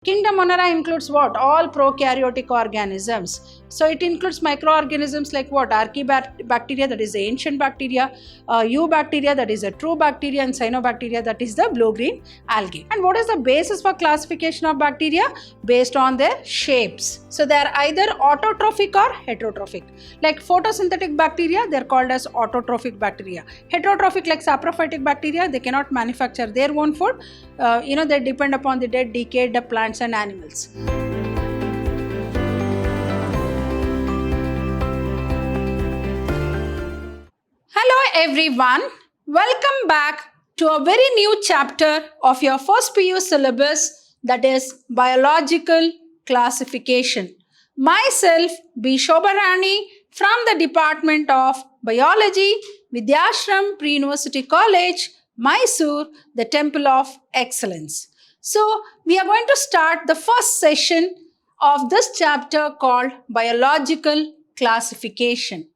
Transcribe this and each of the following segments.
Kingdom Monera includes what? All prokaryotic organisms. So it includes microorganisms like what? Archaebacteria, that is the ancient bacteria, eubacteria, that is the true bacteria, and cyanobacteria, that is the blue-green algae. And what is the basis for classification of bacteria? Based on their shapes. So they are either autotrophic or heterotrophic. Like photosynthetic bacteria, they are called as autotrophic bacteria. Heterotrophic, like saprophytic bacteria, they cannot manufacture their own food. They depend upon the dead, decayed plants and animals. Hello everyone, welcome back to a very new chapter of your first PU syllabus, that is biological classification. Myself, B. Shobharani from the Department of Biology, Vidyashram Pre-University College, Mysore, the Temple of Excellence. So, we are going to start the first session of this chapter called biological classification.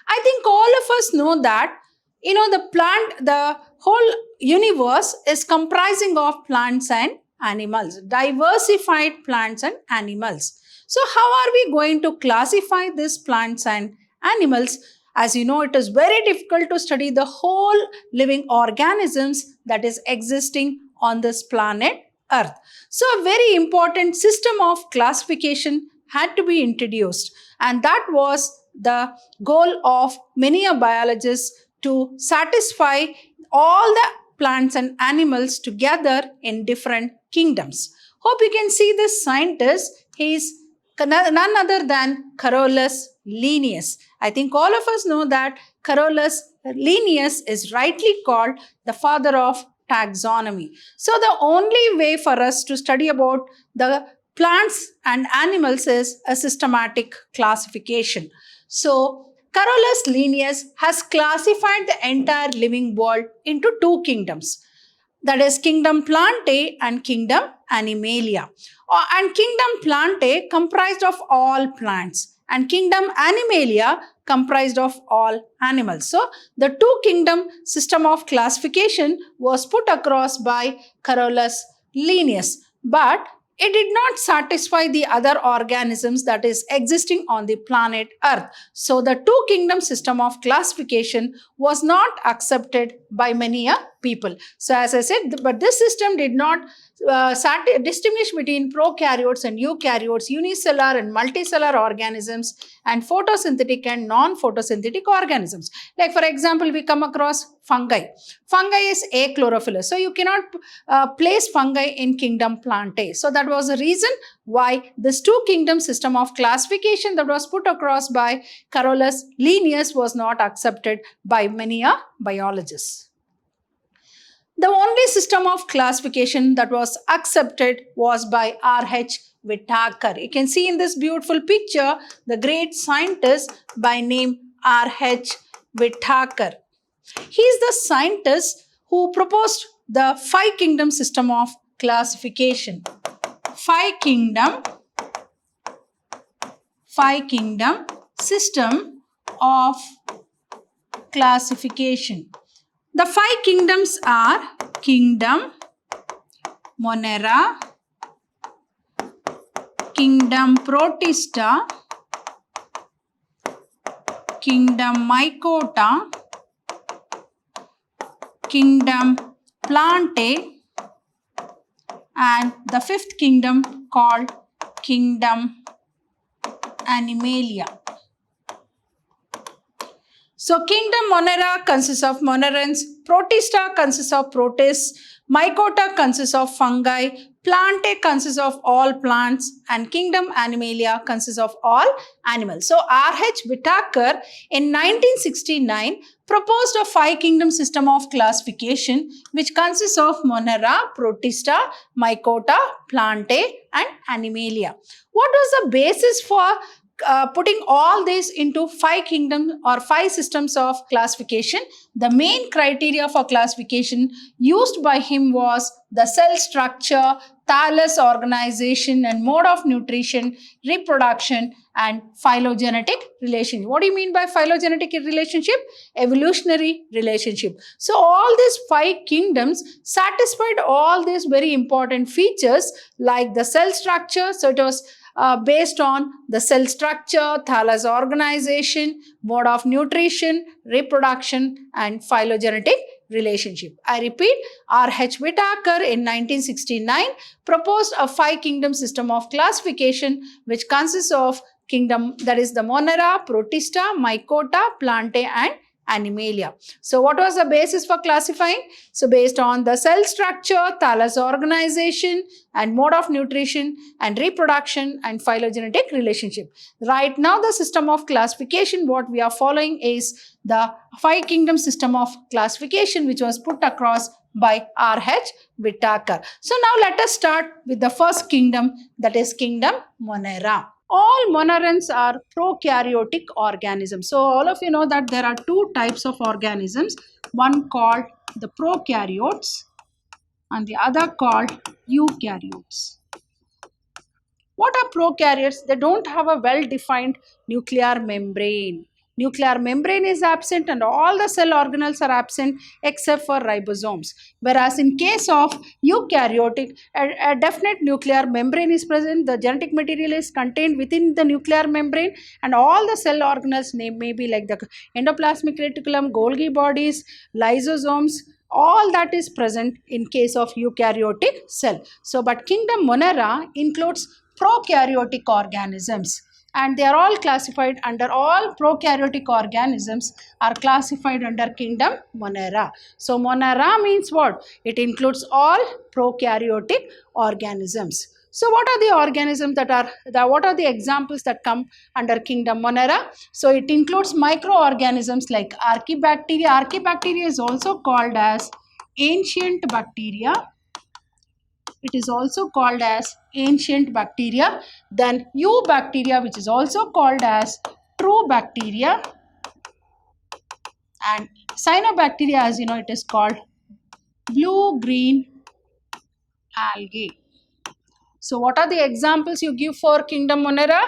I think all of us know that, the whole universe is comprising of plants and animals, diversified plants and animals. So, how are we going to classify these plants and animals? As you know, it is very difficult to study the whole living organisms that is existing on this planet Earth. So, a very important system of classification had to be introduced, and that was the goal of many biologists to satisfy all the plants and animals together in different kingdoms. Hope you can see this scientist. He is none other than Carolus Linnaeus. I think all of us know that Carolus Linnaeus is rightly called the father of taxonomy. So the only way for us to study about the plants and animals is a systematic classification. So Carolus Linnaeus has classified the entire living world into two kingdoms, that is Kingdom Plantae and Kingdom Animalia. And Kingdom Plantae comprised of all plants, and Kingdom Animalia comprised of all animals. So the two kingdom system of classification was put across by Carolus Linnaeus, but it did not satisfy the other organisms that is existing on the planet Earth. So the two kingdom system of classification was not accepted by many people. So as I said, but this system did not distinguish between prokaryotes and eukaryotes, unicellular and multicellular organisms, and photosynthetic and non-photosynthetic organisms. Like for example, we come across fungi. Fungi is achlorophyllous. So you cannot place fungi in Kingdom Plantae. So that was the reason why this two kingdom system of classification that was put across by Carolus Linnaeus was not accepted by many biologists. The only system of classification that was accepted was by R.H. Whittaker. You can see in this beautiful picture the great scientist by name R.H. Whittaker. He is the scientist who proposed the five kingdom system of classification. Five kingdom system of classification. The five kingdoms are Kingdom Monera, Kingdom Protista, Kingdom Mycota, Kingdom Plantae, and the fifth kingdom called Kingdom Animalia. So Kingdom Monera consists of monerans, Protista consists of protists, Mycota consists of fungi, Plantae consists of all plants, and Kingdom Animalia consists of all animals. So R.H. Whittaker in 1969 proposed a five kingdom system of classification which consists of Monera, Protista, Mycota, Plantae, and Animalia. What was the basis for putting all this into 5 kingdoms or 5 systems of classification. The main criteria for classification used by him was the cell structure, thallus organization and mode of nutrition, reproduction and phylogenetic relationship. What do you mean by phylogenetic relationship? Evolutionary relationship. So all these 5 kingdoms satisfied all these very important features like the cell structure. So it was based on the cell structure, thallus organization, mode of nutrition, reproduction and phylogenetic relationship. I repeat, R.H. Whitaker in 1969 proposed a 5 kingdom system of classification which consists of kingdom, that is the Monera, Protista, Mycota, Plantae and Animalia. So what was the basis for classifying? So based on the cell structure, thallus organization and mode of nutrition and reproduction and phylogenetic relationship. Right now the system of classification what we are following is the 5 kingdom system of classification which was put across by R.H. Whitaker. So now let us start with the first kingdom, that is kingdom Monera. All monerans are prokaryotic organisms. So all of you know that there are 2 types of organisms, one called the prokaryotes and the other called eukaryotes. What are prokaryotes? They don't have a well-defined nuclear membrane. Nuclear membrane is absent and all the cell organelles are absent except for ribosomes. Whereas in case of eukaryotic, a definite nuclear membrane is present. The genetic material is contained within the nuclear membrane and all the cell organelles may be like the endoplasmic reticulum, Golgi bodies, lysosomes, all that is present in case of eukaryotic cell. So, but kingdom Monera includes prokaryotic organisms. And they are all classified under, all prokaryotic organisms are classified under kingdom Monera. So Monera means what? It includes all prokaryotic organisms. So what are the organisms that are, what are the examples that come under kingdom Monera? So it includes microorganisms like Archaebacteria. Archaebacteria is also called as ancient bacteria. It is also called as ancient bacteria. Then eubacteria, which is also called as true bacteria. And cyanobacteria, as you know, it is called blue-green algae. So what are the examples you give for kingdom Monera?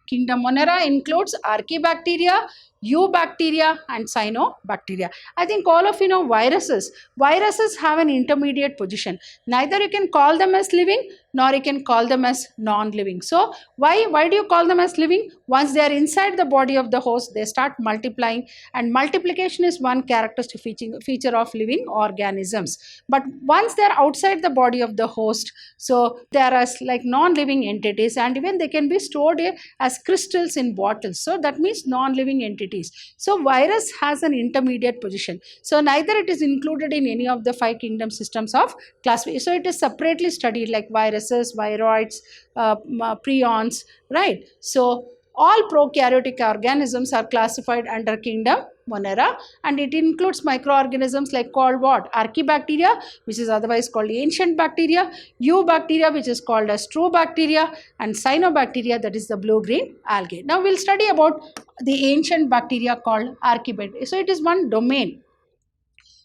Kingdom Monera includes Archaebacteria, eubacteria and cyanobacteria. I think all of you know viruses. Viruses have an intermediate position. Neither you can call them as living nor you can call them as non-living. So why do you call them as living? Once they are inside the body of the host, they start multiplying, and multiplication is one characteristic feature of living organisms. But once they are outside the body of the host, so they are as like non-living entities, and even they can be stored as crystals in bottles. So that means non-living entities. So virus has an intermediate position. So neither it is included in any of the 5 kingdom systems of classification. So it is separately studied like viruses, viroids, prions, right? So all prokaryotic organisms are classified under kingdom Monera, and it includes microorganisms like called what? Archaebacteria, which is otherwise called ancient bacteria, eubacteria, which is called as true bacteria, and cyanobacteria, that is the blue-green algae. Now we'll study about the ancient bacteria called Archaebacteria. So it is one domain.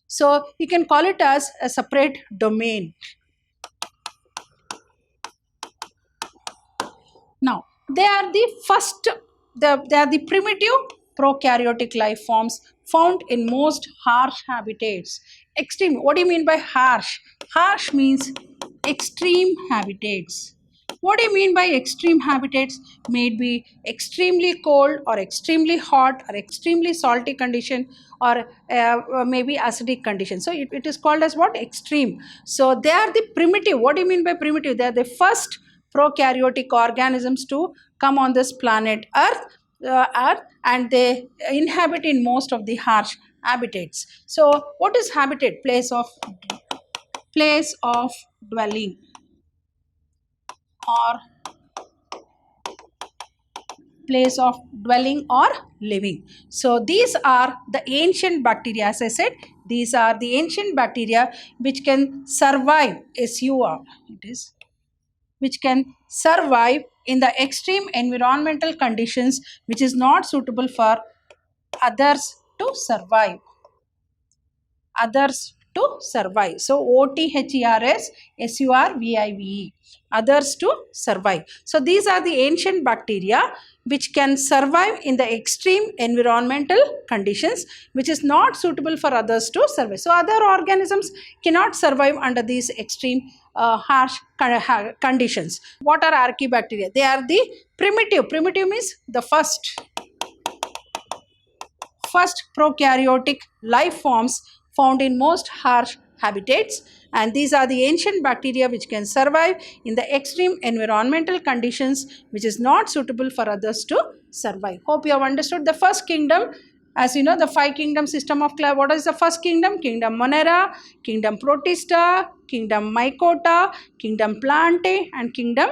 So you can call it as a separate domain. Now they are the first, they are the primitive prokaryotic life forms found in most harsh habitats. Extreme, what do you mean by harsh? Harsh means extreme habitats. What do you mean by extreme habitats? May it be extremely cold or extremely hot or extremely salty condition, or maybe acidic condition. So it is called as what? Extreme. So they are the primitive. What do you mean by primitive? They are the first prokaryotic organisms to come on this planet Earth, and they inhabit in most of the harsh habitats. So what is habitat? Place of dwelling or place of dwelling or living. So these are the ancient bacteria. As I said, these are the ancient bacteria which can survive SUR. It is which can survive in the extreme environmental conditions which is not suitable for others to survive. Others to survive. So OTHERS others to survive. So these are the ancient bacteria which can survive in the extreme environmental conditions which is not suitable for others to survive. So other organisms cannot survive under these extreme harsh conditions. What are archaebacteria? They are the primitive. Primitive means the first prokaryotic life forms found in most harsh habitats, and these are the ancient bacteria which can survive in the extreme environmental conditions which is not suitable for others to survive. Hope you have understood the first kingdom. As you know, the 5 kingdom system of class. What is the first kingdom? Kingdom Monera, kingdom Protista, kingdom Mycota, kingdom Plantae, and kingdom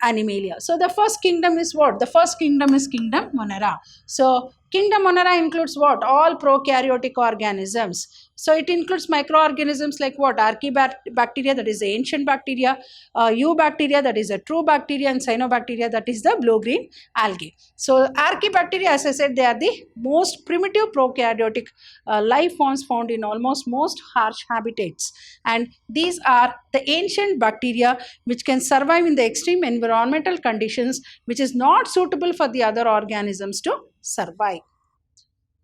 Animalia. So the first kingdom is what? The first kingdom is kingdom Monera. So kingdom Monera includes what? All prokaryotic organisms. So it includes microorganisms like what? Archaebacteria, that is the ancient bacteria, eubacteria, that is the true bacteria, and cyanobacteria, that is the blue-green algae. So archaebacteria, as I said, they are the most primitive prokaryotic life forms found in almost most harsh habitats. And these are the ancient bacteria which can survive in the extreme environmental conditions which is not suitable for the other organisms to survive.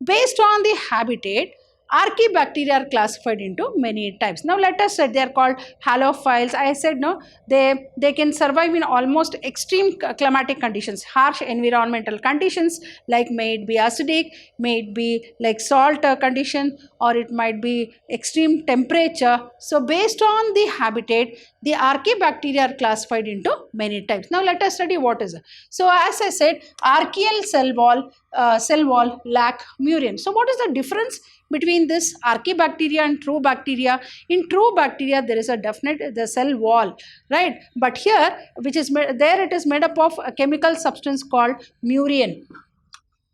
Based on the habitat, archaebacteria are classified into many types. Now let us say they are called halophiles. I said no, they can survive in almost extreme climatic conditions, harsh environmental conditions, like may it be acidic, may it be like salt condition, or it might be extreme temperature. So based on the habitat, the archaebacteria are classified into many types. Now let us study what is it. So as I said, archaeal cell wall lack murine. So what is the difference between this archaebacteria and true bacteria? In true bacteria, there is a definite the cell wall, right? But here, which is there, it is made up of a chemical substance called murine.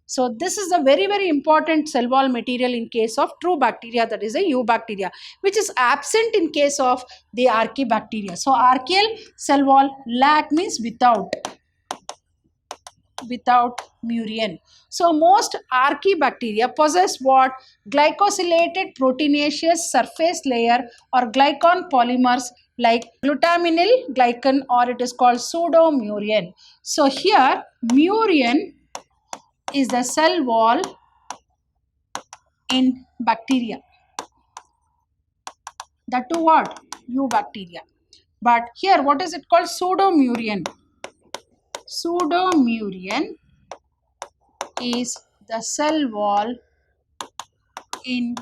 So this is a very, very important cell wall material in case of true bacteria, that is a eubacteria, which is absent in case of the archaebacteria. So archaeal cell wall lack means without murine. So most archaebacteria possess what? Glycosylated proteinaceous surface layer or glycan polymers like glutaminyl glycan, or it is called pseudomurine. So here murine is the cell wall in bacteria. That too what? Eubacteria. But here what is it called? Pseudomurine. Pseudomurine is the cell wall in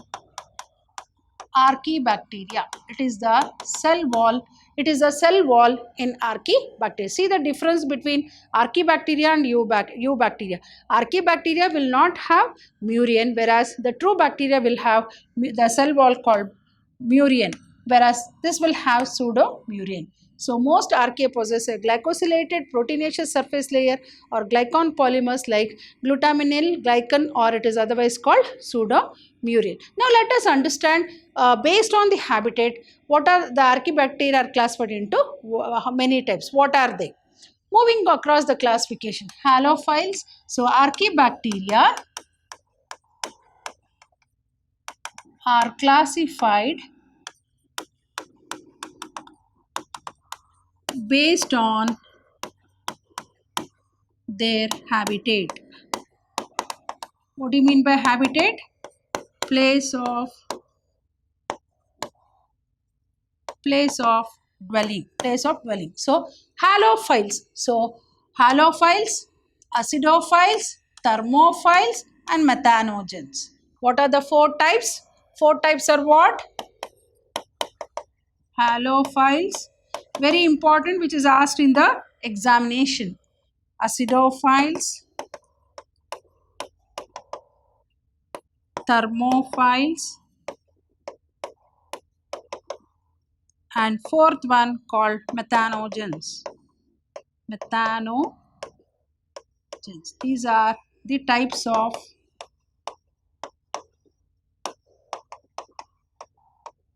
archaebacteria. It is the cell wall. It is a cell wall in archaebacteria. See the difference between archaebacteria and eubacteria. Archaebacteria will not have murine, whereas the true bacteria will have the cell wall called murine, whereas this will have pseudomurine. So most archaea possess a glycosylated proteinaceous surface layer or glycan polymers like glutaminyl glycan, or it is otherwise called pseudomurine. Now let us understand based on the habitat, what are the archaebacteria are classified into many types. What are they? Moving across the classification, halophiles. So archaebacteria are classified based on their habitat. What do you mean by habitat? Place of dwelling. So halophiles. So halophiles, acidophiles, thermophiles, and methanogens. What are the 4 types? 4 types are what? Halophiles. Very important, which is asked in the examination. Acidophiles, thermophiles, and 4th one called methanogens. These are the types of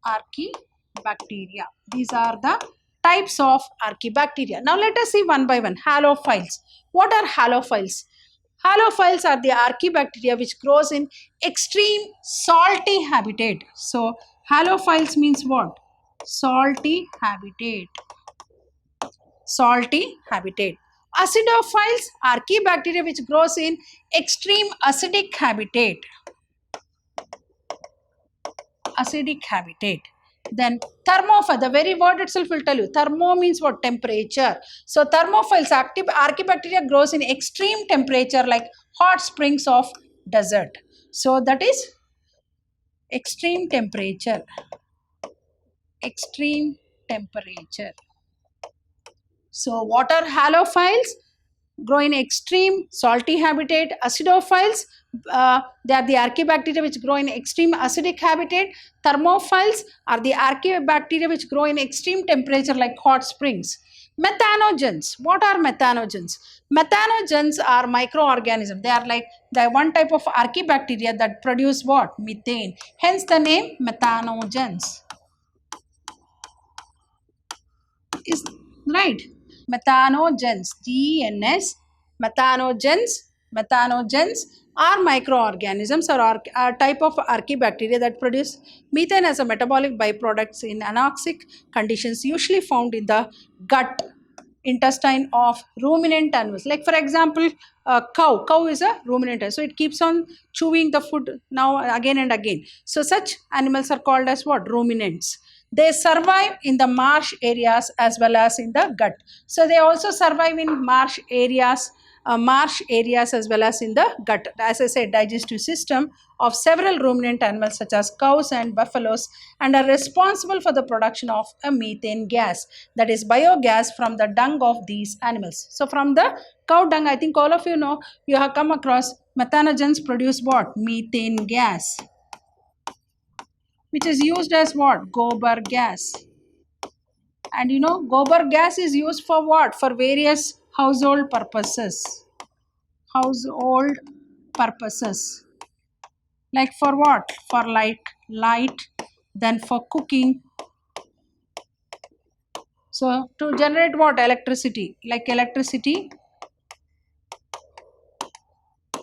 archaebacteria. These are the types of archaebacteria. Now let us see one by one. Halophiles. What are halophiles? Halophiles are the archaebacteria which grows in extreme salty habitat. So halophiles means what? Salty habitat. Salty habitat. Acidophiles, archaebacteria which grows in extreme acidic habitat. Acidic habitat. Then thermophile, the very word itself will tell you. Thermo means what? Temperature. So thermophiles, archaebacteria grows in extreme temperature like hot springs of desert. So that is extreme temperature. Extreme temperature. So what are halophiles? Grow in extreme salty habitat. Acidophiles, they are the archaebacteria which grow in extreme acidic habitat. Thermophiles are the archaebacteria which grow in extreme temperature like hot springs. Methanogens. What are methanogens? Methanogens are microorganisms. They are like the one type of archaebacteria that produce what? Methane. Hence the name methanogens. Is right. Methanogens, GNS, methanogens are microorganisms or are type of archaebacteria that produce methane as a metabolic byproducts in anoxic conditions, usually found in the gut intestine of ruminant animals. Like for example, cow is a ruminant, so it keeps on chewing the food now again and again. So such animals are called as what? Ruminants. They survive in the marsh areas as well as in the gut. So they also survive in marsh areas as well as in the gut. As I said, digestive system of several ruminant animals such as cows and buffaloes, and are responsible for the production of a methane gas, that is biogas from the dung of these animals. So from the cow dung, I think all of you know, you have come across methanogens produce what? Methane gas, which is used as what? Gobar gas. And you know, gobar gas is used for what? For various household purposes. Household purposes. Like for what? For light, then for cooking. So to generate what? Electricity. Like electricity.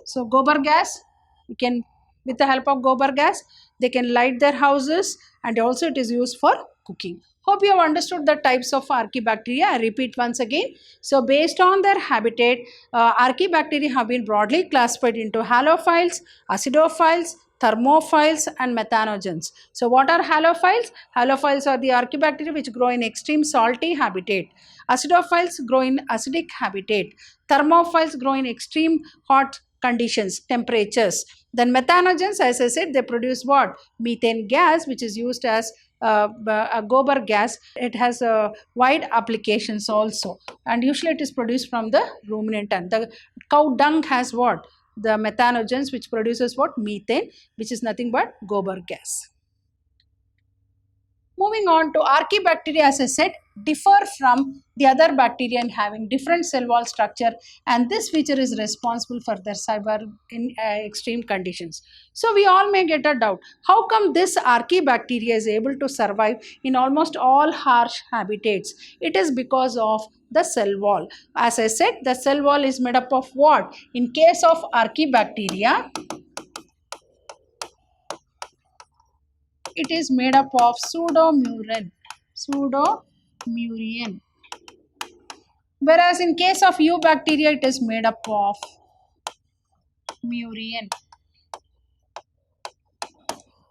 So gobar gas, you can, with the help of gobar gas, they can light their houses, and also it is used for cooking. Hope you have understood the types of archaebacteria. I repeat once again. So based on their habitat, archaebacteria have been broadly classified into halophiles, acidophiles, thermophiles and methanogens. So what are halophiles? Halophiles are the archaebacteria which grow in extreme salty habitat. Acidophiles grow in acidic habitat. Thermophiles grow in extreme hot conditions, temperatures. Then methanogens, as I said, they produce what? Methane gas, which is used as a gobar gas. It has wide applications also, and usually it is produced from the ruminant. And the cow dung has what? The methanogens, which produces what? Methane, which is nothing but gobar gas. Moving on to archaebacteria, as I said, differ from the other bacteria in having different cell wall structure, and this feature is responsible for their survival in extreme conditions. So we all may get a doubt, how come this archaebacteria is able to survive in almost all harsh habitats? It is because of the cell wall. As I said, the cell wall is made up of what? In case of archaebacteria, it is made up of pseudomurine. Whereas in case of eubacteria, it is made up of murine.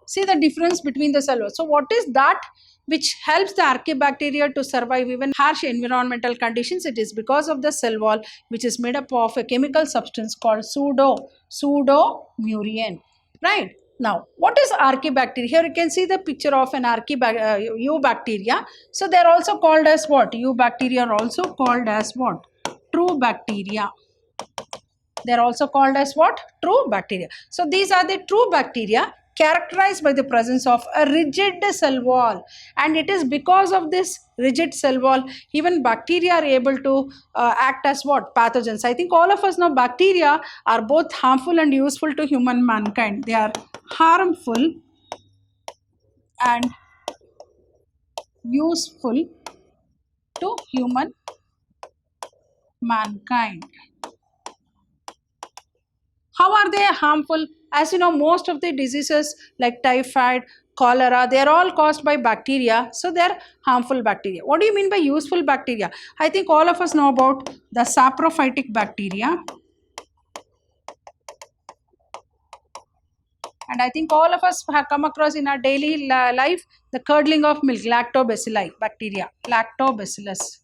See the difference between the cell walls. So what is that which helps the archaebacteria to survive even harsh environmental conditions? It is because of the cell wall, which is made up of a chemical substance called pseudomurine. Right? Now, what is archaebacteria? Here you can see the picture of an eubacteria. So they are also called as what? Eubacteria are also called as what? True bacteria. They are also called as what? True bacteria. So these are the true bacteria characterized by the presence of a rigid cell wall, and it is because of this rigid cell wall even bacteria are able to act as what? Pathogens. I think all of us know bacteria are both harmful and useful to human mankind. They are harmful and useful to human mankind. How are they harmful? As you know, most of the diseases like typhoid, cholera, they are all caused by bacteria. So they are harmful bacteria. What do you mean by useful bacteria? I think all of us know about the saprophytic bacteria. And I think all of us have come across in our daily life the curdling of milk, lactobacilli bacteria, lactobacillus.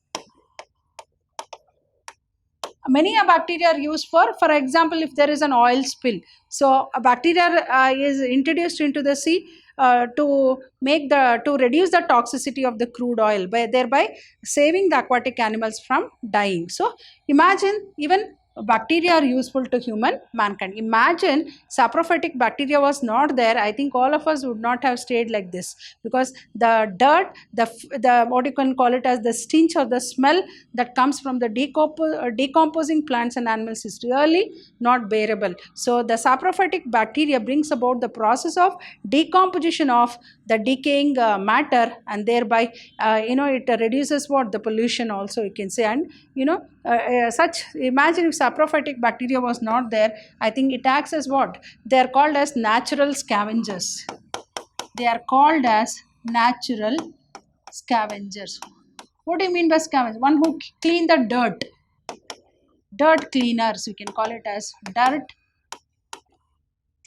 Many a bacteria are used for example, if there is an oil spill, so a bacteria is introduced into the sea to reduce the toxicity of the crude oil, by thereby saving the aquatic animals from dying. So imagine, even bacteria are useful to human mankind. Imagine saprophytic bacteria was not there, I think all of us would not have stayed like this, because the dirt, the what you can call it as the stench or the smell that comes from the decomposing plants and animals is really not bearable. So the saprophytic bacteria brings about the process of decomposition of the decaying matter, and thereby it reduces what the pollution also, you can say. And such, imagine if saprophytic bacteria was not there, I think it acts as what they are called as natural scavengers. They are called as natural scavengers. What do you mean by scavengers? One who clean the dirt cleaners, we can call it as dirt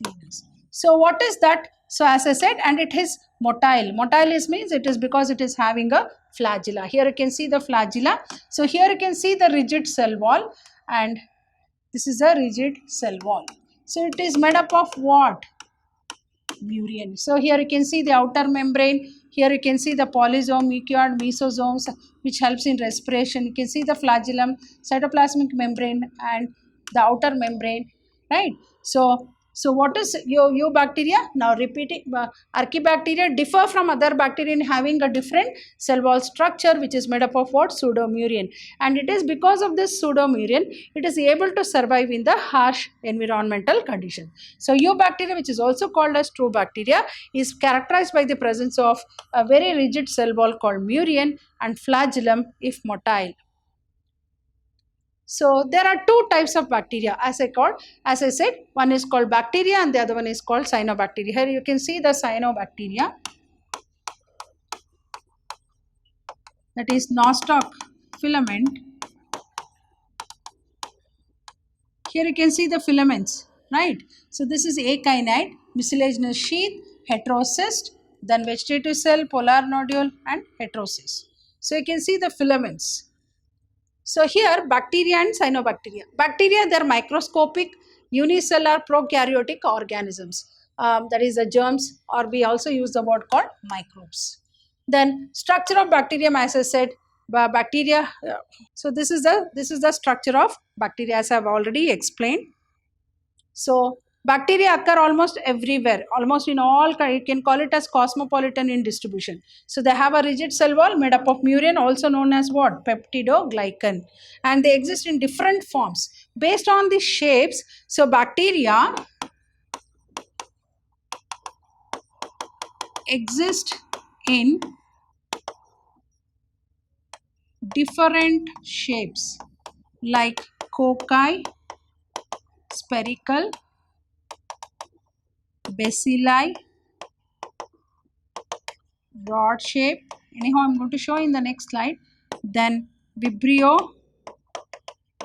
cleaners. So what is that? So as I said, and it is motile. Motile is means it is because it is having a flagella. Here you can see the flagella. So here you can see the rigid cell wall, and this is a rigid cell wall. So it is made up of what? Murine. So here you can see the outer membrane. Here you can see the polysome, mucoid, mesosomes, which helps in respiration. You can see the flagellum, cytoplasmic membrane, and the outer membrane, right? So what is eubacteria? Now repeating, archaebacteria differ from other bacteria in having a different cell wall structure, which is made up of what? Pseudomurine. And it is because of this pseudomurine, it is able to survive in the harsh environmental condition. So eubacteria, which is also called as true bacteria, is characterized by the presence of a very rigid cell wall called murine and flagellum if motile. So there are two types of bacteria, as I said, one is called bacteria and the other one is called cyanobacteria. Here you can see the cyanobacteria, that is nostoc filament. Here you can see the filaments, right? So this is akinete, mucilaginous sheath, heterocyst, then vegetative cell, polar nodule, and heterocyst. So you can see the filaments. So here bacteria and cyanobacteria. Bacteria, they are microscopic unicellular prokaryotic organisms. That is the germs, or we also use the word called microbes. Then structure of bacterium, as I said, bacteria. So this is the structure of bacteria, as I have already explained. So bacteria occur almost everywhere, almost in all, you can call it as cosmopolitan in distribution. So they have a rigid cell wall made up of murine, also known as what? Peptidoglycan. And they exist in different forms. Based on the shapes, so bacteria exist in different shapes like cocci, spherical, bacilli, rod shape. Anyhow, I'm going to show in the next slide. Then vibrio,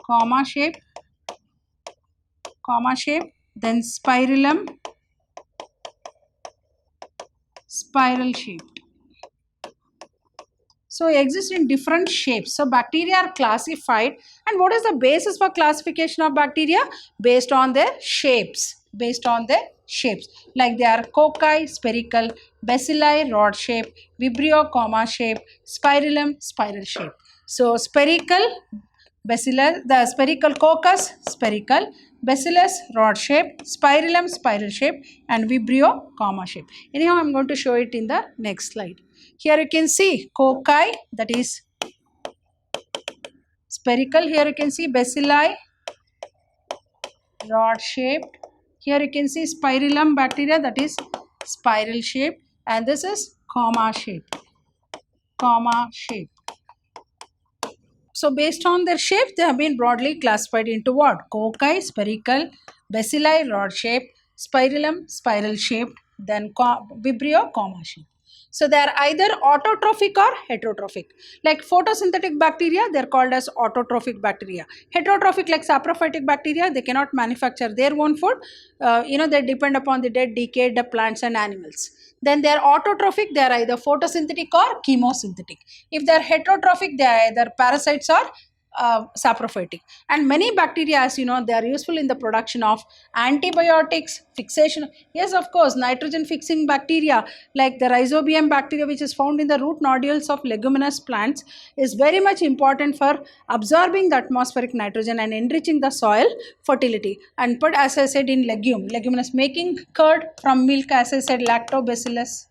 comma shape, then spirillum, spiral shaped. So exist in different shapes. So bacteria are classified, and what is the basis for classification of bacteria? Based on their shapes. Like they are cocci, spherical, bacilli, rod shape, vibrio, comma shape, spirillum, spiral shape. So spherical, bacillus, the spherical coccus, spherical, bacillus, rod shape, spirillum, spiral shape, and vibrio, comma shape. Anyhow, I'm going to show it in the next slide. Here you can see cocci, that is spherical. Here you can see bacilli, rod shaped. Here you can see spirillum bacteria, that is spiral shaped, and this is comma shaped. So based on their shape, they have been broadly classified into what? Cocci, spherical, bacilli, rod shaped, spirillum, spiral shaped, then vibrio, comma shaped. So they are either autotrophic or heterotrophic. Like photosynthetic bacteria, they are called as autotrophic bacteria. Heterotrophic, like saprophytic bacteria, they cannot manufacture their own food. They depend upon the dead, decayed plants and animals. Then they are autotrophic, they are either photosynthetic or chemosynthetic. If they are heterotrophic, they are either parasites or saprophytic. And many bacteria, as you know, they are useful in the production of antibiotics, fixation. Yes, of course, nitrogen fixing bacteria like the rhizobium bacteria, which is found in the root nodules of leguminous plants, is very much important for absorbing the atmospheric nitrogen and enriching the soil fertility. And put, as I said, in leguminous, making curd from milk, as I said, lactobacillus.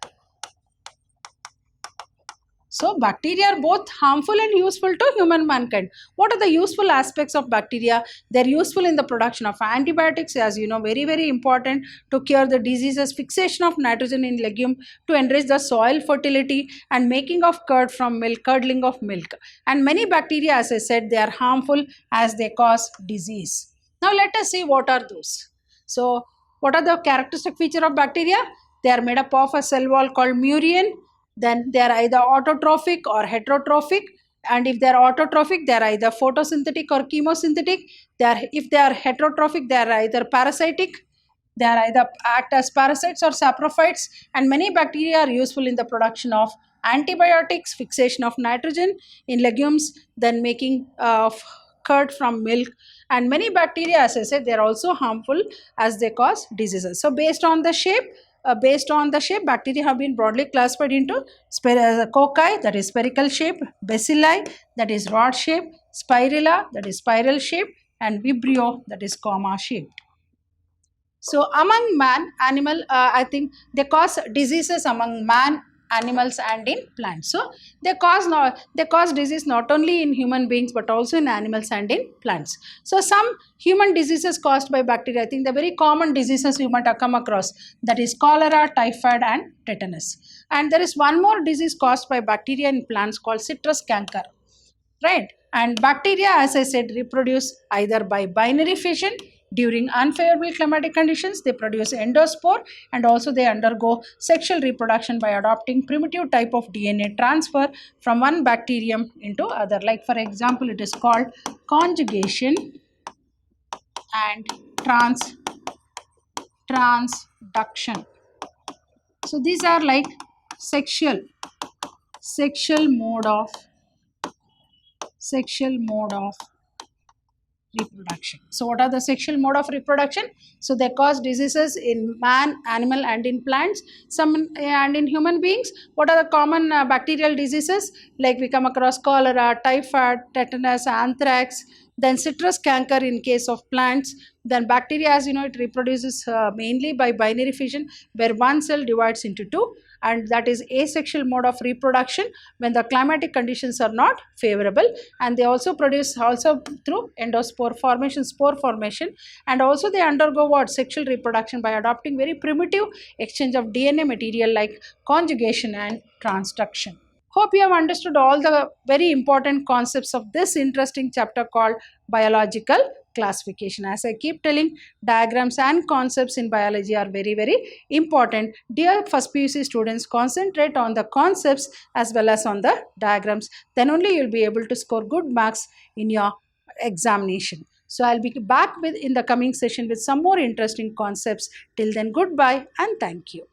So bacteria are both harmful and useful to human mankind. What are the useful aspects of bacteria? They're useful in the production of antibiotics, as you know, very, very important to cure the diseases, fixation of nitrogen in legume, to enrich the soil fertility, and making of curd from milk, curdling of milk. And many bacteria, as I said, they are harmful as they cause disease. Now let us see what are those. So what are the characteristic feature of bacteria? They are made up of a cell wall called murine. Then they are either autotrophic or heterotrophic, and if they are autotrophic, they are either photosynthetic or chemosynthetic. If they are heterotrophic, they are either parasitic, they are either act as parasites or saprophytes. And many bacteria are useful in the production of antibiotics, fixation of nitrogen in legumes, then making of curd from milk. And many bacteria, as I said, they are also harmful as they cause diseases. So based on the shape, bacteria have been broadly classified into cocci, that is spherical shape, bacilli, that is rod shape, spirilla, that is spiral shape, and vibrio, that is comma shape. So among man, animal, I think they cause diseases among man, animals, and in plants. So they cause disease not only in human beings but also in animals and in plants. So some human diseases caused by bacteria, I think the very common diseases you might have come across, that is cholera, typhoid, and tetanus. And there is one more disease caused by bacteria in plants called citrus canker, right? And bacteria, as I said, reproduce either by binary fission. During unfavorable climatic conditions, they produce endospore, and also they undergo sexual reproduction by adopting primitive type of DNA transfer from one bacterium into other. Like for example, it is called conjugation and transduction. So these are like sexual mode of reproduction. So what are the sexual mode of reproduction? So they cause diseases in man, animal, and in plants, and in human beings. What are the common bacterial diseases? Like we come across cholera, typhoid, tetanus, anthrax, then citrus canker in case of plants. Then bacteria, as you know, it reproduces mainly by binary fission, where one cell divides into two, and that is asexual mode of reproduction when the climatic conditions are not favorable. And they also produce through endospore formation, spore formation, and also they undergo what? Sexual reproduction by adopting very primitive exchange of DNA material like conjugation and transduction. Hope you have understood all the very important concepts of this interesting chapter called biological classification. As I keep telling, diagrams and concepts in biology are very, very important. Dear first PUC students, concentrate on the concepts as well as on the diagrams. Then only you will be able to score good marks in your examination. So I'll be back in the coming session with some more interesting concepts. Till then, goodbye and thank you.